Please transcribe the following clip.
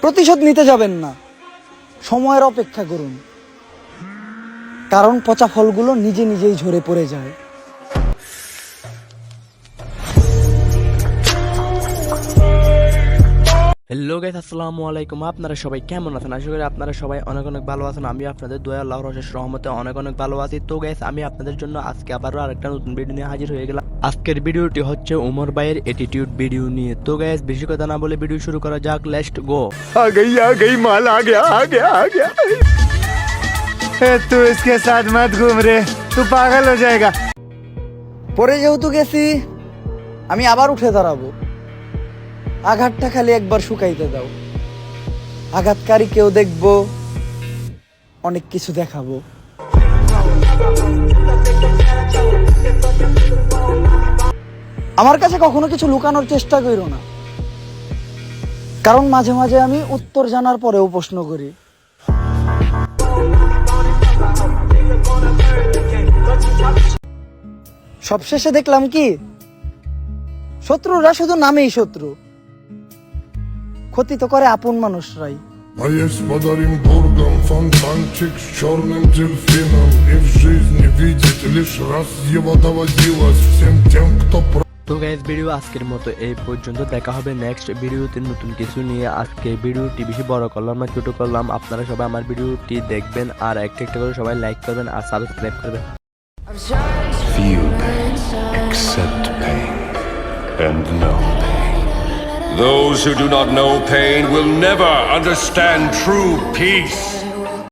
প্রতিশোধ নিতে যাবেন না, সময়ের অপেক্ষা করুন, কারণ পচা ফলগুলো নিজে নিজেই ঝরে পড়ে যায়। হ্যালো গাইস, আসসালামু আলাইকুম। আপনারা সবাই কেমন আছেন? আশা করি আপনারা সবাই অনেক অনেক ভালো আছেন। আমি আপনাদের দয়া আল্লাহর অশেষ রহমতে অনেক অনেক ভালো আছি। তো গাইস, আমি আপনাদের জন্য আজকে আবারও আরেকটা নতুন ভিডিও নিয়ে হাজির হয়ে গেলাম। আজকের ভিডিওটি হচ্ছে উমর ভাইয়ের অ্যাটিটিউড ভিডিও নিয়ে। তো গাইস, বেশি কথা না বলে ভিডিও শুরু করা যাক। Let's go. आ गई माल आ गया आ गया तू इसके साथ मत घूम रे, तू पागल हो जाएगा। পরে যেহেতু গেছি, আমি আবার উঠে দাঁড়াবো। আঘাতটা খালি একবার শুকাইতে দাও। আঘাতকারী কেউ দেখবো, অনেক কিছু দেখাবো। আমার কাছে কখনো কিছু লুকানোর চেষ্টা করো না, কারণ মাঝে মাঝে আমি উত্তর জানার পরেও প্রশ্ন করি। সবশেষে দেখলাম কি, শত্রুরা শুধু নামেই শত্রু, ক্ষতি তো করে আপন মানুষরাই। А есть подарим бургам, фонтанчик с черным дельфином. И в жизни видеть лишь раз его доводилось всем тем, кто তো গাইস, ভিডিও আজকের মতো এই পর্যন্ত। দেখা হবে নেক্সট ভিডিওতে নতুন কিছু নিয়ে। আজকে ভিডিওটি বেশি বড় করলাম না, ছোট করলাম। আপনারা সবাই আমার ভিডিওটি দেখবেন আর একটা একটা করে সবাই লাইক করবেন আর সাবস্ক্রাইব করবেন। Feel pain, accept pain, and know pain. Those who do not know pain will never understand true peace.